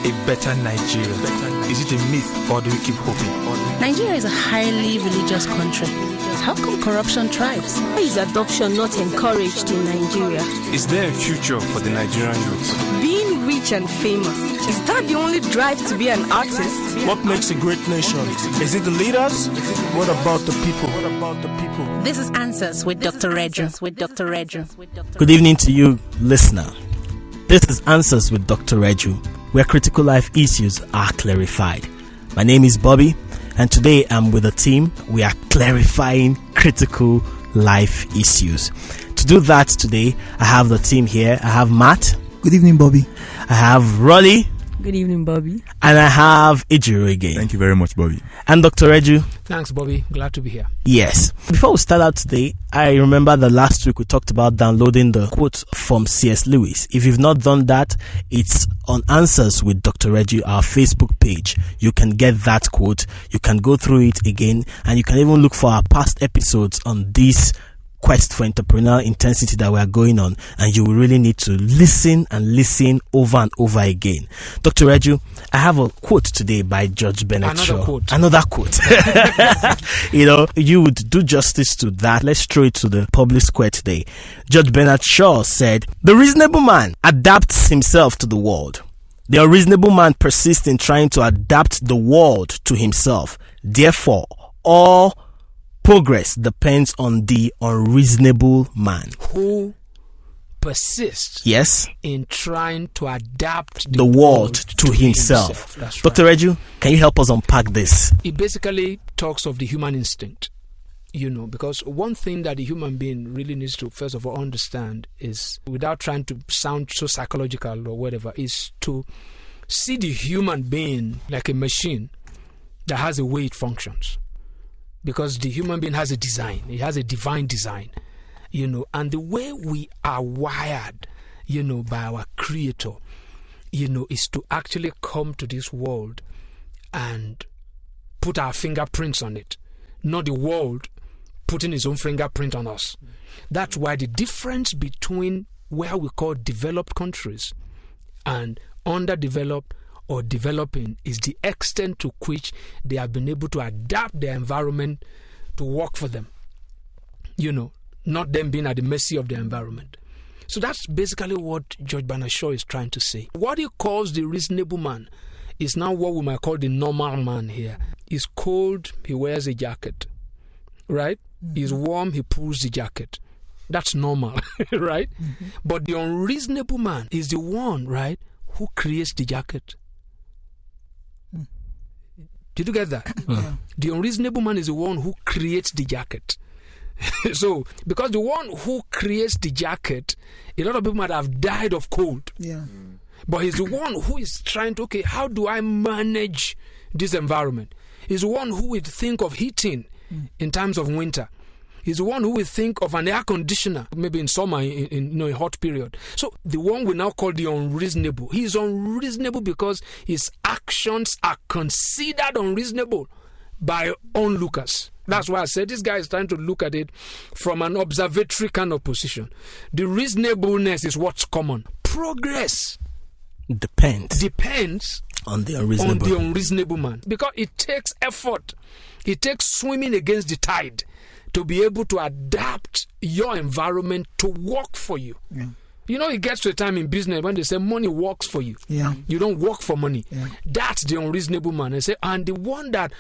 a better Nigeria? Is it a myth, or do we keep hoping? Nigeria is a highly religious country. How come corruption thrives? Why is adoption not encouraged in Nigeria? Is there a future for the Nigerian youth? Being rich and famous, is that the only drive to be an artist? What makes a great nation? Is it the leaders? What about the people? This is Answers with Dr. Reju. Good evening to you, listener. This is Answers with Dr. Reju, where critical life issues are clarified. My name is Bobby, and today I'm with a team. We are clarifying critical life issues. To do that today, I have the team here. I have Matt. Good evening, Bobby. I have Rolly. Good evening, Bobby. And I have Ejiro again. Thank you very much, Bobby. And Dr. Reju. Thanks, Bobby. Glad to be here. Yes. Before we start out today, I remember that last week we talked about downloading the quote from C.S. Lewis. If you've not done that, it's on Answers with Dr. Reju, our Facebook page. You can get that quote. You can go through it again, and you can even look for our past episodes on this quest for entrepreneurial intensity that we are going on, and you will really need to listen over and over again. Dr. Reju, I have a quote today by Judge Bennett Shaw. Another quote. You would do justice to that. Let's throw it to the public square today. Judge Bennett Shaw said, "The reasonable man adapts himself to the world. The unreasonable man persists in trying to adapt the world to himself. Therefore, all progress depends on the unreasonable man who persists in trying to adapt the world to himself. That's Dr. right. Reju, can you help us unpack this? It basically talks of the human instinct, because one thing that the human being really needs to first of all understand is, without trying to sound so psychological or whatever, is to see the human being like a machine that has a way it functions. Because the human being has a design. It has a divine design, and the way we are wired, by our Creator, is to actually come to this world and put our fingerprints on it, not the world putting its own fingerprint on us. That's why the difference between where we call developed countries and underdeveloped or developing is the extent to which they have been able to adapt their environment to work for them, not them being at the mercy of their environment. So that's basically what Judge Bennett Shaw is trying to say. What he calls the reasonable man is now what we might call the normal man here. He's cold, he wears a jacket, right? Mm-hmm. He's warm, he pulls the jacket. That's normal, right? Mm-hmm. But the unreasonable man is the one, right, who creates the jacket. Did you get that? Yeah. The unreasonable man is the one who creates the jacket. So, because the one who creates the jacket, a lot of people might have died of cold. Yeah. But he's the one who is trying to, how do I manage this environment? He's the one who would think of heating in times of winter. He's the one who will think of an air conditioner, maybe in summer, in a hot period. So the one we now call the unreasonable. He's unreasonable because his actions are considered unreasonable by onlookers. That's why I said this guy is trying to look at it from an observatory kind of position. The reasonableness is what's common. Progress depends on the unreasonable man. Because it takes effort. It takes swimming against the tide to be able to adapt your environment to work for you. Yeah. It gets to a time in business when they say money works for you. Yeah. You don't work for money. Yeah. That's the unreasonable man. They say, and the one that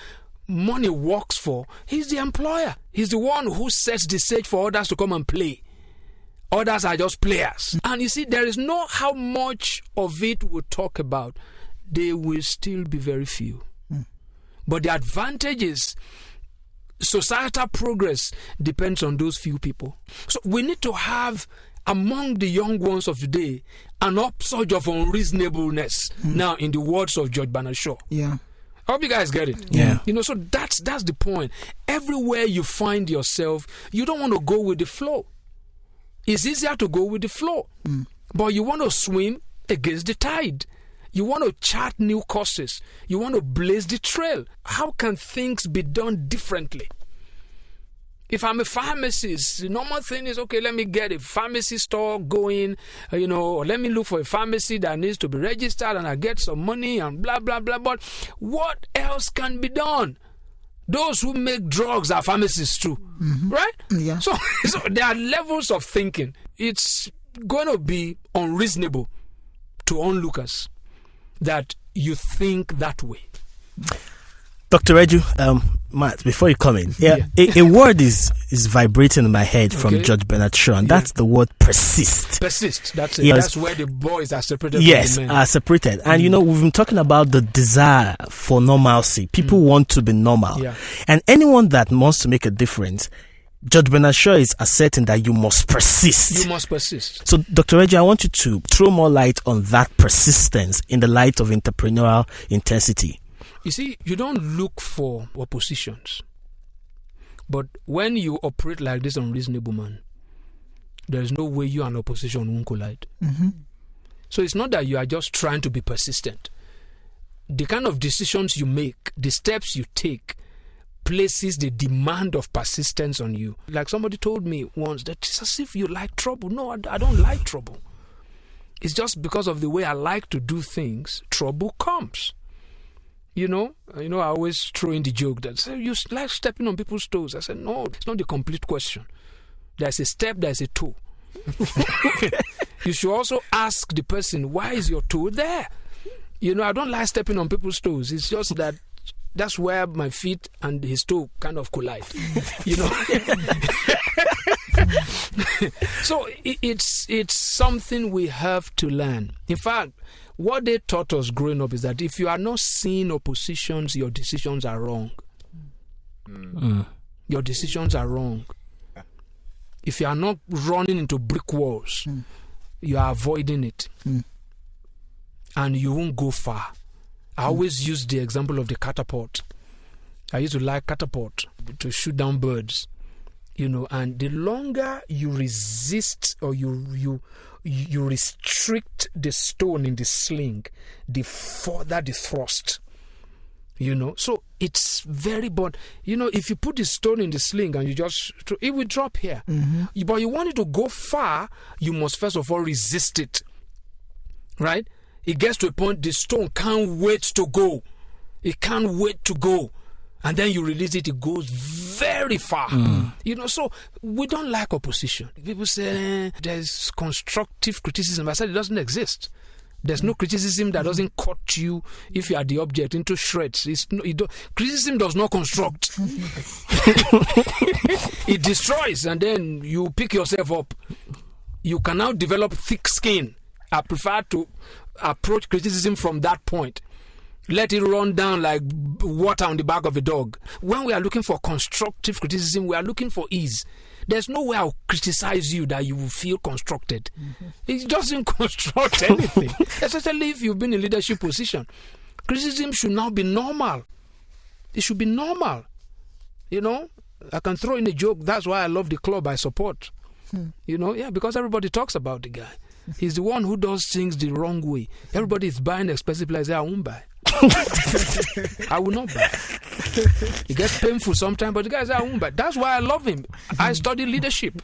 money works for, he's the employer. He's the one who sets the stage for others to come and play. Others are just players. And you see, there is no how much of it we'll talk about. They will still be very few. But the advantage is societal progress depends on those few people. So we need to have, among the young ones of today, an upsurge of unreasonableness now, in the words of Judge Bennett Shaw. Yeah. I hope you guys get it. Yeah. So that's the point. Everywhere you find yourself, you don't want to go with the flow. It's easier to go with the flow. But you want to swim against the tide. You want to chart new courses. You want to blaze the trail. How can things be done differently? If I'm a pharmacist, the normal thing is, okay, let me get a pharmacy store going, or let me look for a pharmacy that needs to be registered and I get some money and blah, blah, blah. But what else can be done? Those who make drugs are pharmacists too, right? Yeah. So there are levels of thinking. It's going to be unreasonable to onlookers that you think that way. Dr. Reju, Matt, before you come in, a word is vibrating in my head from Judge Bernard Shaw, and that's the word persist. Persist, that's it. Yes. That's where the boys are separated Yes, from the men. are separated. And we've been talking about the desire for normalcy. People want to be normal. Yeah. And anyone that wants to make a difference, Judge Bernard Shaw is asserting that you must persist. You must persist. So, Dr. Reju, I want you to throw more light on that persistence in the light of entrepreneurial intensity. You see, you don't look for oppositions. But when you operate like this unreasonable man, there is no way you and opposition won't collide. So it's not that you are just trying to be persistent. The kind of decisions you make, the steps you take, places the demand of persistence on you. Like somebody told me once that it's as if you like trouble. No, I don't like trouble. It's just because of the way I like to do things, trouble comes. I always throw in the joke that say, you like stepping on people's toes. I said, no, it's not the complete question. There's a step, there's a toe. You should also ask the person, why is your toe there? I don't like stepping on people's toes. It's just that that's where my feet and his toe kind of collide. So it's something we have to learn. In fact, what they taught us growing up is that if you are not seeing oppositions, your decisions are wrong. Your decisions are wrong. If you are not running into brick walls, you are avoiding it. And you won't go far. I always use the example of the catapult. I used to like catapult to shoot down birds. And the longer you resist or you restrict the stone in the sling, the further the thrust. So it's very but if you put the stone in the sling and it will drop here. But you want it to go far, you must first of all resist it. Right? It gets to a point the stone can't wait to go. It can't wait to go. And then you release it, it goes very far. So we don't like opposition. People say there's constructive criticism. I said it doesn't exist. There's no criticism that doesn't cut you if you are the object into shreds. Criticism does not construct. It destroys, and then you pick yourself up. You can now develop thick skin. I prefer to approach criticism from that point. Let it run down like water on the back of a dog. When we are looking for constructive criticism, we are looking for ease. There's no way I'll criticize you that you will feel constructed. It doesn't construct anything, especially if you've been in leadership position. Criticism should now be normal. It should be normal. I can throw in a joke. That's why I love the club I support. Because everybody talks about the guy. He's the one who does things the wrong way. Everybody is buying expensive places. I won't buy. I will not buy. It gets painful sometimes, but the guy says, I won't buy. That's why I love him. I study leadership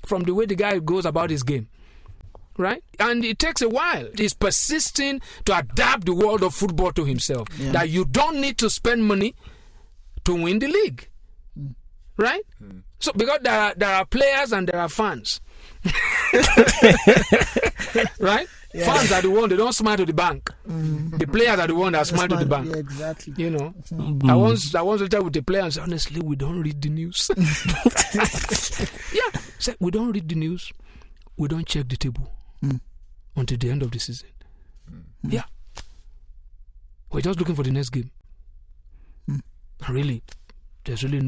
from the way the guy goes about his game. Right? And it takes a while. He's persisting to adapt the world of football to himself. Yeah. That you don't need to spend money to win the league. Right? So, because there are players and there are fans. Right? Yeah. Fans are the one, they don't smile to the bank. The players are the one that smile to the bank. Yeah, exactly. I once tell with the player and say, honestly, we don't read the news. Yeah. Say, we don't read the news. We don't check the table until the end of the season. Yeah. We're just looking for the next game. Really, there's really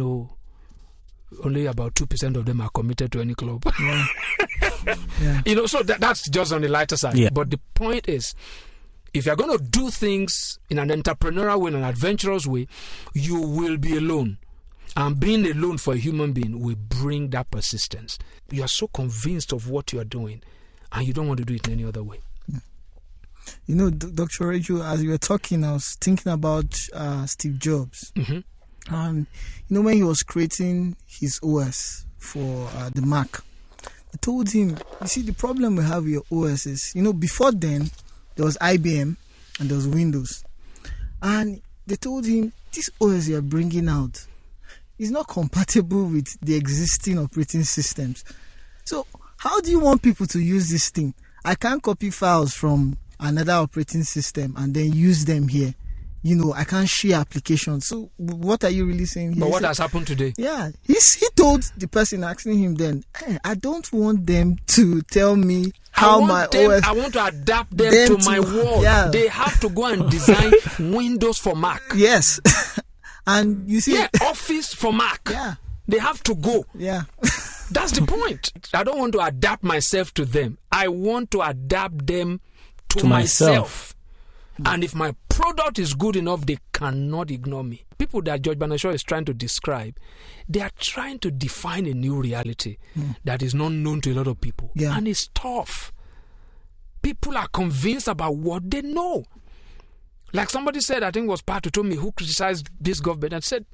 only about 2% of them are committed to any club. Yeah. Yeah. So that's just on the lighter side. Yeah. But the point is, if you're going to do things in an entrepreneurial way, in an adventurous way, you will be alone. And being alone for a human being will bring that persistence. You are so convinced of what you are doing, and you don't want to do it in any other way. Dr. Reju, as you were talking, I was thinking about Steve Jobs. And when he was creating his OS for the Mac, I told him, you see, the problem we have with your OS is, before then, there was IBM and there was Windows. And they told him, this OS you're bringing out is not compatible with the existing operating systems. So how do you want people to use this thing? I can't copy files from another operating system and then use them here. I can't share applications. So what are you really saying here? But what has happened today? Yeah. He told the person asking him then, I don't want them to tell me how my OS... I want to adapt them to my world. Yeah. They have to go and design Windows for Mac. Yes. And you see... Yeah, Office for Mac. Yeah. They have to go. Yeah. That's the point. I don't want to adapt myself to them. I want to adapt them to myself. And if my product is good enough, they cannot ignore me. People that George Banashaw is trying to describe, they are trying to define a new reality that is not known to a lot of people. Yeah. And it's tough. People are convinced about what they know. Like somebody said, I think it was Pat who told me, who criticized this government and said,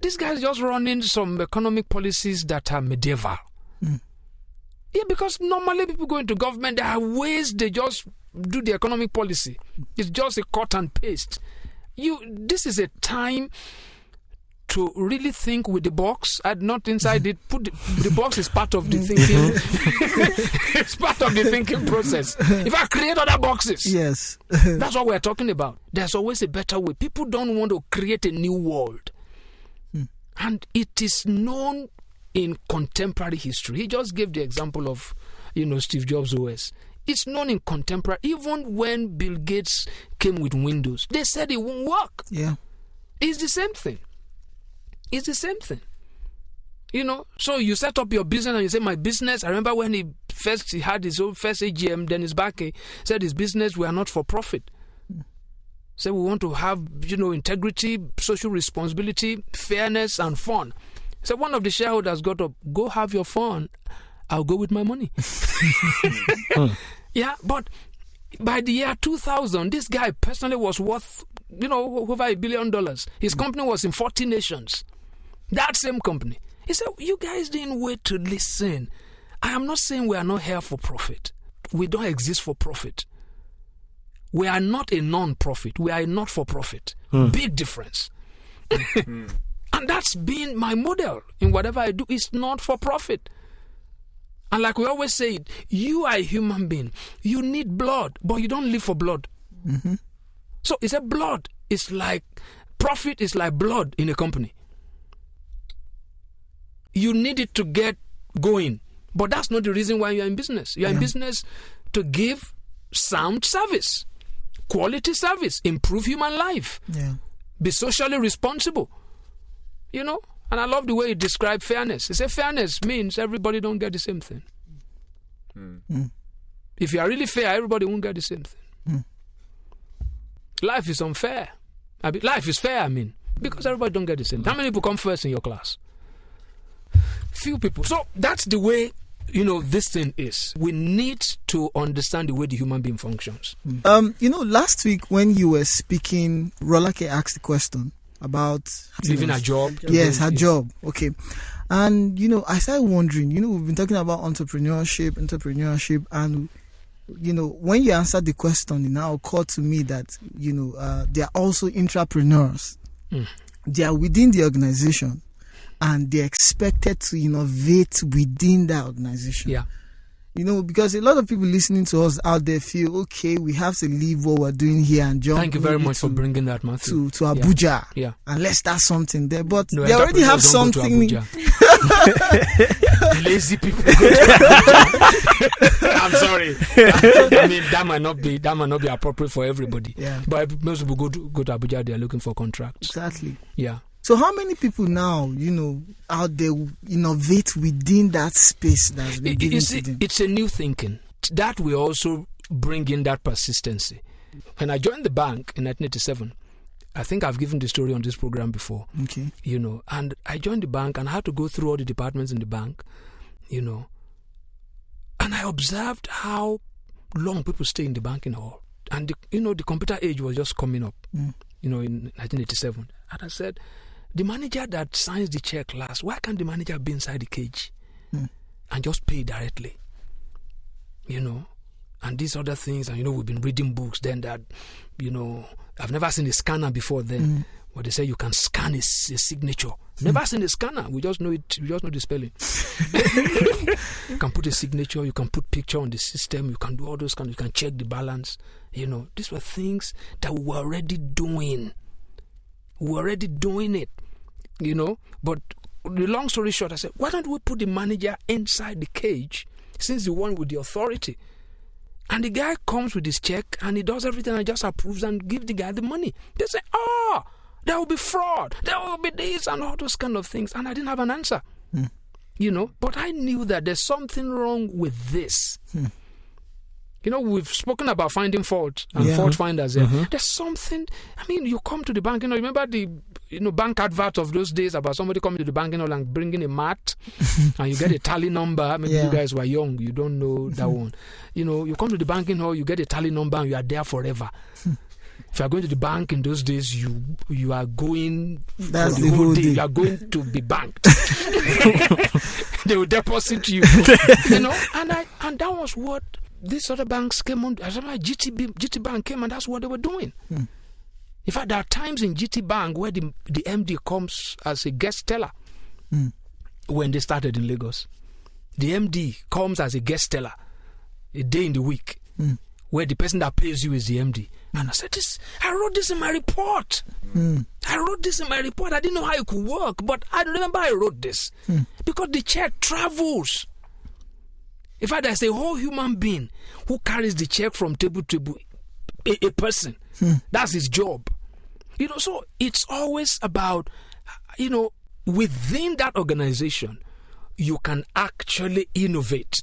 this guy is just running some economic policies that are medieval. Yeah, because normally people go into government, there are ways they just do the economic policy. It's just a cut and paste. This is a time to really think with the box and not inside it. Put the box is part of the thinking. It's part of the thinking process. If I create other boxes, yes, that's what we're talking about. There's always a better way. People don't want to create a new world, and it is known in contemporary history. He just gave the example of, Steve Jobs' OS. It's known in contemporary. Even when Bill Gates came with Windows, they said it won't work. Yeah, it's the same thing. It's the same thing. So you set up your business and you say, my business. I remember when he had his own first AGM, then his back said his business, we are not for profit. So we want to have, integrity, social responsibility, fairness, and fun. So one of the shareholders got up, go have your fun. I'll go with my money. Yeah, but by the year 2000, this guy personally was worth, over $1 billion. His company was in 40 nations. That same company. He said, you guys didn't wait to listen. I am not saying we are not here for profit. We don't exist for profit. We are not a non-profit. We are a not-for-profit. Big difference. And that's been my model in whatever I do. It's not for profit. And like we always say, you are a human being. You need blood, but you don't live for blood. So it's a blood. It's like profit is like blood in a company. You need it to get going, but that's not the reason why you're in business. You're in business to give sound service, quality service, improve human life, be socially responsible. And I love the way he described fairness. He said fairness means everybody don't get the same thing. If you are really fair, everybody won't get the same thing. Life is unfair. Life is fair, because everybody don't get the same thing. How many people come first in your class? Few people. So that's the way, this thing is. We need to understand the way the human being functions. Last week when you were speaking, Rolake asked the question about leaving a job. Yes, her job. Okay. And, I started wondering, we've been talking about entrepreneurship, and, when you answered the question, it now occurred to me that, they are also intrapreneurs. They are within the organization and they're expected to innovate within that organization. Yeah. Because a lot of people listening to us out there feel, okay, we have to leave what we're doing here and jump. Thank you very much for bringing that, Matthew. To Abuja. Yeah. And let's start something there. But they already have something. Lazy people go to Abuja. I'm sorry. That might not be appropriate for everybody. Yeah. But most people go to Abuja, they are looking for contracts. Exactly. Yeah. So how many people now, out there innovate within that space that's been given to them? It's a new thinking. That will also bring in that persistency. When I joined the bank in 1987, I think I've given the story on this program before. Okay. And I joined the bank and I had to go through all the departments in the bank, and I observed how long people stay in the banking hall. And, the computer age was just coming up, in 1987. And I said, The manager that signs the check last, why can't the manager be inside the cage and just pay directly? And these other things, and we've been reading books then that, I've never seen a scanner before then, where they say you can scan a signature. Never seen a scanner. We just know it. We just know the spelling. You can put a signature. You can put picture on the system. You can do all those kind. You can check the balance. These were things that we were already doing. We were already doing it. But the long story short, I said, why don't we put the manager inside the cage, since the one with the authority? And the guy comes with his check and he does everything and just approves and gives the guy the money. They say, there will be fraud, there will be this and all those kind of things. And I didn't have an answer. But I knew that there's something wrong with this. We've spoken about finding fault and fault finders. There's something. You come to the bank. Remember the bank advert of those days about somebody coming to the banking hall and bringing a mat, and you get a tally number. You guys were young, you don't know that one. You come to the banking hall, you get a tally number, and you are there forever. If you are going to the bank in those days, you are going for the whole day. You are going to be banked. They will deposit you. And that was what these other banks came on. GT Bank came, and that's what they were doing. In fact, there are times in GT Bank where the MD comes as a guest teller. When they started in Lagos, the MD comes as a guest teller a day in the week, where the person that pays you is the MD. And I said, I wrote this in my report. I didn't know how it could work, but I remember I wrote this because the check travels. In fact, there's a whole human being who carries the check from table to table, a person. That's his job. So it's always about, within that organization, you can actually innovate.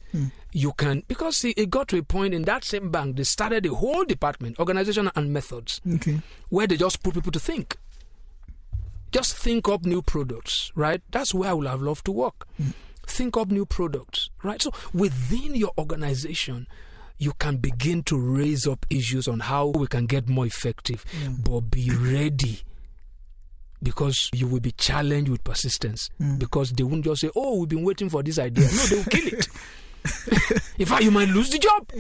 You can, because it got to a point in that same bank, they started a whole department, organization and methods, where they just put people to think. Just think up new products, right? That's where I would have loved to work. Think up new products, right? So within your organization, you can begin to raise up issues on how we can get more effective, but be ready, because you will be challenged with persistence, because they won't just say, we've been waiting for this idea. No, they will kill it. In fact, you might lose the job.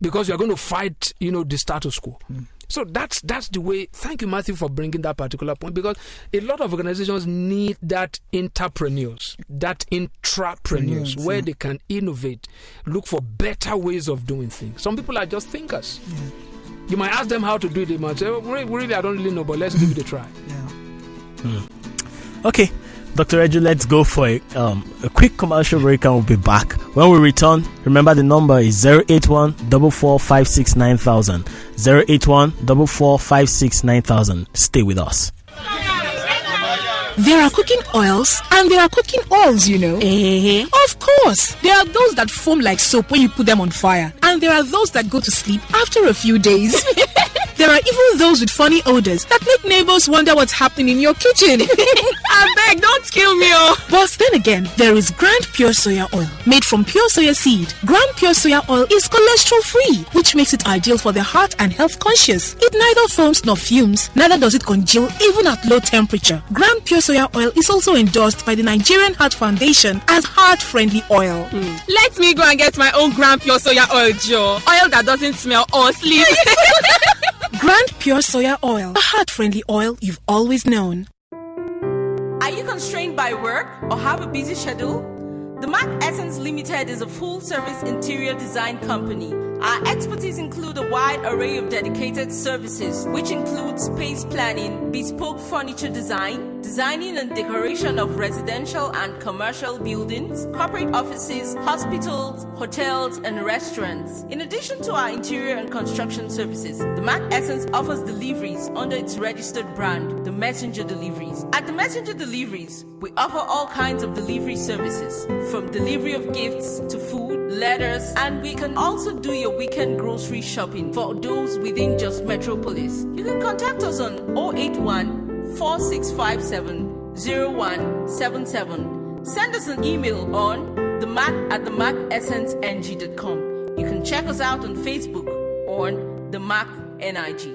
Because you're going to fight, the status quo. So that's the way. Thank you, Matthew, for bringing that particular point, because a lot of organizations need that intrapreneurs, where they can innovate, look for better ways of doing things. Some people are just thinkers. You might ask them how to do it. They might say, really, I don't really know, but let's give it a try. Okay, Dr. Reggie, let's go for a quick commercial break and we'll be back. When we return, remember the number is 081 4456 9000. 081 4456 9000. Stay with us. There are cooking oils and there are cooking oils, Of course, there are those that foam like soap when you put them on fire, and there are those that go to sleep after a few days. There are even those with funny odors that make neighbors wonder what's happening in your kitchen. I beg, don't kill me. But then again, there is Grand Pure Soya Oil, made from pure soya seed. Grand Pure Soya Oil is cholesterol-free, which makes it ideal for the heart and health conscious. It neither foams nor fumes, neither does it congeal even at low temperature. Grand Pure Soya Oil is also endorsed by the Nigerian Heart Foundation as heart-friendly oil. Let me go and get my own Grand Pure Soya Oil, Joe. Oil that doesn't smell or sleep. Grand Pure Soya Oil, a heart-friendly oil you've always known. Are you constrained by work or have a busy schedule? The Mac Essence Limited is a full-service interior design company. Our expertise include a wide array of dedicated services, which include space planning, bespoke furniture design, designing and decoration of residential and commercial buildings, corporate offices, hospitals, hotels, and restaurants. In addition to our interior and construction services, the Mac Essence offers deliveries under its registered brand, the Messenger Deliveries. At the Messenger Deliveries, we offer all kinds of delivery services, from delivery of gifts to food, letters, and we can also do your weekend grocery shopping for those within just Metropolis. You can contact us on 081 4657 0177. Send us an email on themac@themacessenceng.com. You can check us out on Facebook on the Mac NIG.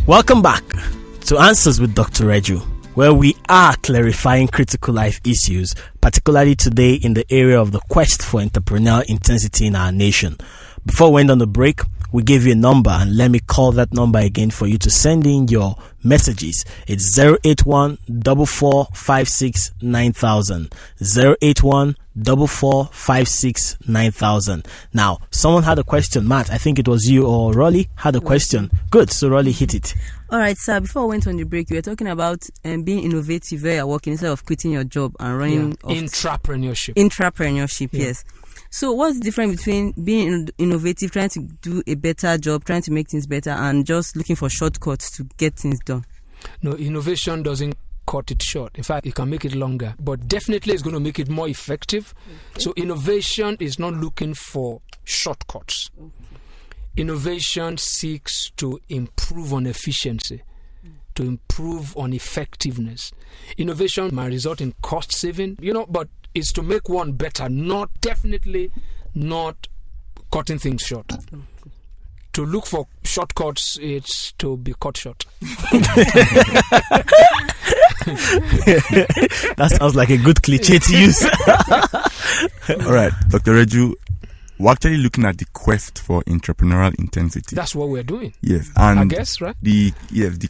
Welcome back to Answers with Dr. Reju, where we are clarifying critical life issues, particularly today in the area of the quest for entrepreneurial intensity in our nation. Before we end on the break, we gave you a number, and let me call that number again for you to send in your messages. It's 081 4456 9000. 081 4456 9000. Now, someone had a question. Matt, I think it was you or Rolly had a question. Good, so Rolly, hit it. All right, sir. Before we went on the break, you were talking about being innovative where you're working instead of quitting your job and running. Intrapreneurship, yes. So what's the difference between being innovative, trying to do a better job, trying to make things better, and just looking for shortcuts to get things done? No, innovation doesn't cut it short. In fact, it can make it longer, but definitely it's going to make it more effective. Okay. So innovation is not looking for shortcuts. Okay. Innovation seeks to improve on efficiency, to improve on effectiveness. Innovation might result in cost saving, but it's to make one better, definitely not cutting things short. Okay. To look for shortcuts, it's to be cut short. That sounds like a good cliche to use. All right, Dr. Reju, we're actually looking at the quest for entrepreneurial intensity. That's what we're doing. Yes, and I guess, right? The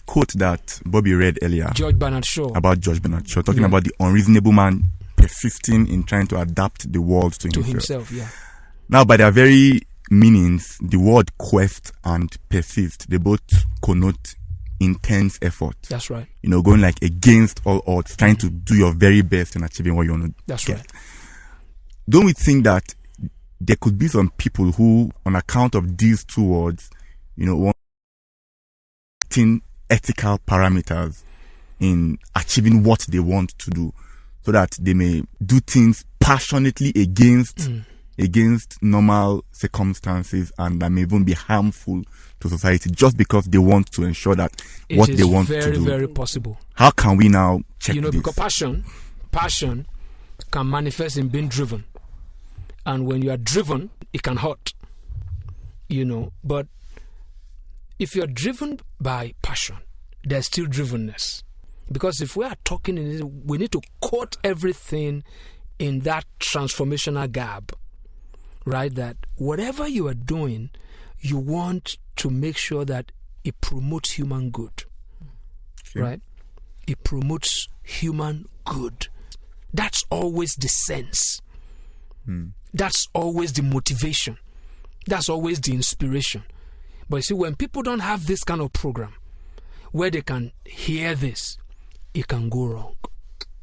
quote that Bobby read earlier, George Bernard Shaw, talking about the unreasonable man persisting in trying to adapt the world to himself. Now, by their very meanings, the word quest and persist, they both connote intense effort. That's right. Going like against all odds, trying to do your very best in achieving what you want to That's get. Right. Don't we think that there could be some people who, on account of these two words, want ethical parameters in achieving what they want to do, so that they may do things passionately against normal circumstances, and that may even be harmful to society, just because they want to ensure that what they want to do. It is very, very possible. How can we now check this? Because passion can manifest in being driven. And when you are driven, it can hurt. But if you're driven by passion, there's still drivenness. Because if we are talking, we need to quote everything in that transformational gap, right? That whatever you are doing, you want to make sure that it promotes human good, right? It promotes human good. That's always the sense. That's always the motivation. That's always the inspiration. But you see, when people don't have this kind of program where they can hear this, it can go wrong.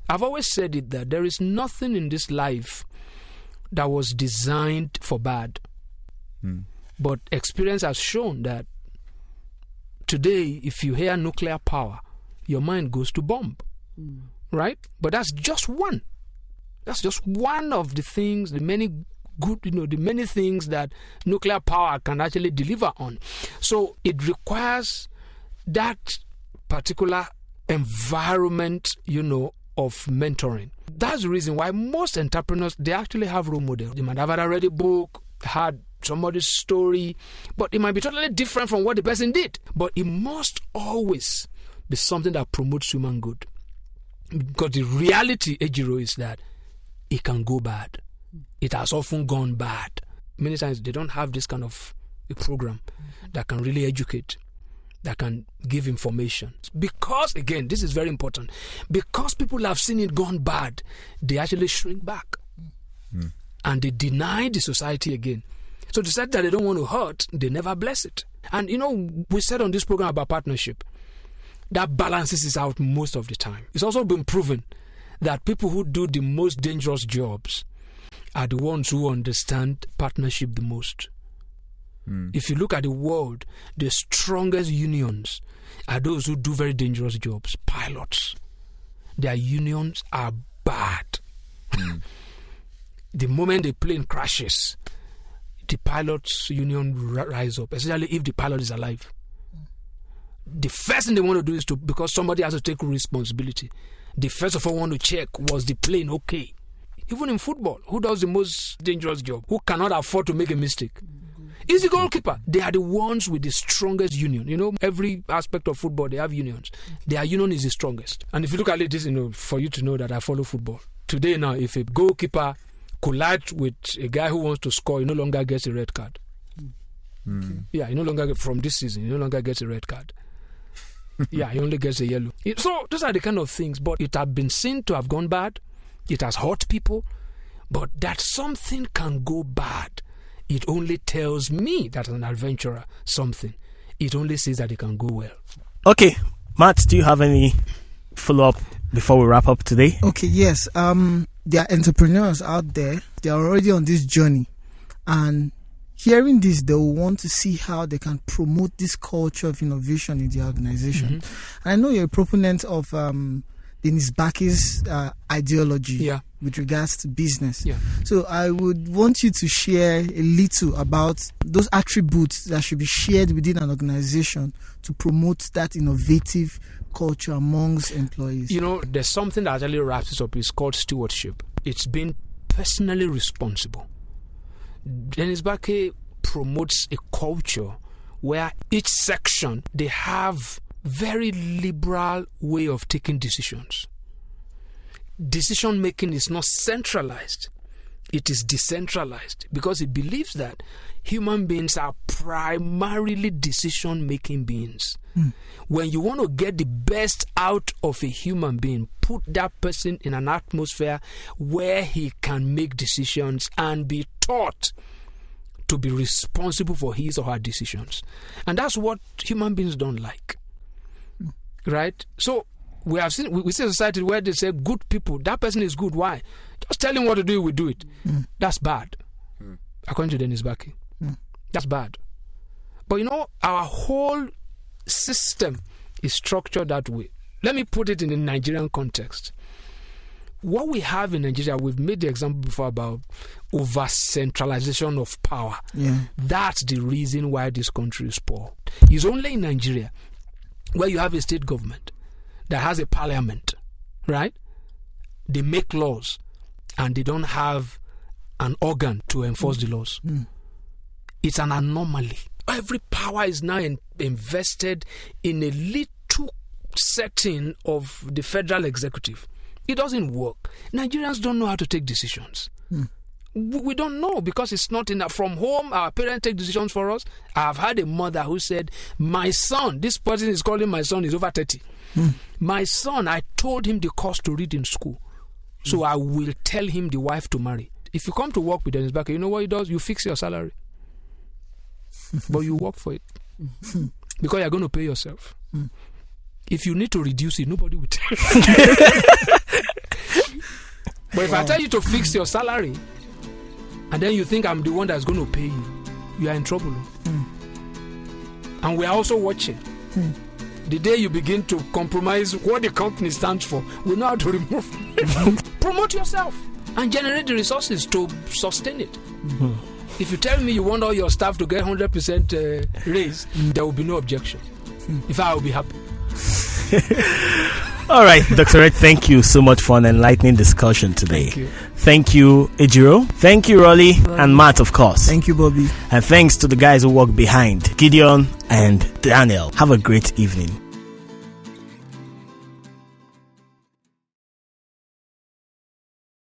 I've always said it that there is nothing in this life that was designed for bad. But experience has shown that today, if you hear nuclear power, your mind goes to bomb. Right? But that's just one. That's just one of the things, the many things that nuclear power can actually deliver on. So it requires that particular environment, of mentoring. That's the reason why most entrepreneurs, they actually have role models. They might have read a book, had somebody's story, but it might be totally different from what the person did. But it must always be something that promotes human good. Because the reality, Ejiro, is that it can go bad. It has often gone bad. Many times they don't have this kind of a program that can really educate, that can give information. Because, again, this is very important, because people have seen it gone bad, they actually shrink back. And they deny the society again. So they said that they don't want to hurt, they never bless it. And we said on this program about partnership, that balances it out most of the time. It's also been proven that people who do the most dangerous jobs are the ones who understand partnership the most. If you look at the world, the strongest unions are those who do very dangerous jobs. Pilots, their unions are bad. The moment the plane crashes, the pilot's union rise up, especially if the pilot is alive. The first thing they want to do is because somebody has to take responsibility. The first of all want to check, was the plane okay? Even in football, who does the most dangerous job? Who cannot afford to make a mistake? Is the goalkeeper. They are the ones with the strongest union. You know, every aspect of football, they have unions. Their union is the strongest. And if you look at it, this, for you to know that I follow football. Today now, if a goalkeeper collides with a guy who wants to score, he no longer gets a red card. Yeah, he no longer, from this season, he no longer gets a red card. Yeah, he only gets a yellow. So those are the kind of things. But it has been seen to have gone bad. It has hurt people. But that something can go bad, it only tells me that as an adventurer, something. It only says that it can go well. Okay, Matt, do you have any follow-up before we wrap up today? Okay, yes. There are entrepreneurs out there. They are already on this journey. And hearing this, they will want to see how they can promote this culture of innovation in the organization. And I know you're a proponent of Dennis Baki's ideology with regards to business. So I would want you to share a little about those attributes that should be shared within an organization to promote that innovative culture amongst employees. You know, there's something that actually wraps this up. It's called stewardship. It's being personally responsible. Dennis Baki promotes a culture where each section, they have very liberal way of taking decisions. Decision making is not centralized, it is decentralized, because it believes that human beings are primarily decision making beings. When you want to get the best out of a human being, put that person in an atmosphere where he can make decisions and be taught to be responsible for his or her decisions. And that's what human beings don't like. Right? So we have seen, we see a society where they say good people, that person is good. Why? Just tell him what to do, we do it. That's bad. According to Dennis Baki. That's bad. But you know, our whole system is structured that way. Let me put it in the Nigerian context. What we have in Nigeria, we've made the example before about over-centralization of power. That's the reason why this country is poor. It's only in Nigeria where you have a state government that has a parliament, right? They make laws and they don't have an organ to enforce the laws. It's an anomaly. Every power is now invested in a little setting of the federal executive. It doesn't work. Nigerians don't know how to take decisions. We don't know because it's not enough. From home, our parents take decisions for us. I've had a mother who said, my son, this person is calling my son, is over 30. My son, I told him the course to read in school. So I will tell him the wife to marry. If you come to work with Dennis Baki, you know what he does? You fix your salary. But you work for it. Because you're going to pay yourself. If you need to reduce it, nobody will tell you. But if I tell you to fix your salary, and then you think I'm the one that's going to pay you, you are in trouble. And we are also watching. The day you begin to compromise what the company stands for, we know how to remove it. Promote yourself and generate the resources to sustain it. If you tell me you want all your staff to get 100% raise, there will be no objection. In fact, I will be happy. All right, Dr. Red, thank you so much for an enlightening discussion today. Thank you, Ejiro. Thank you, Rolly, and Matt, of course. Thank you, Bobby. And thanks to the guys who work behind, Gideon and Daniel. Have a great evening.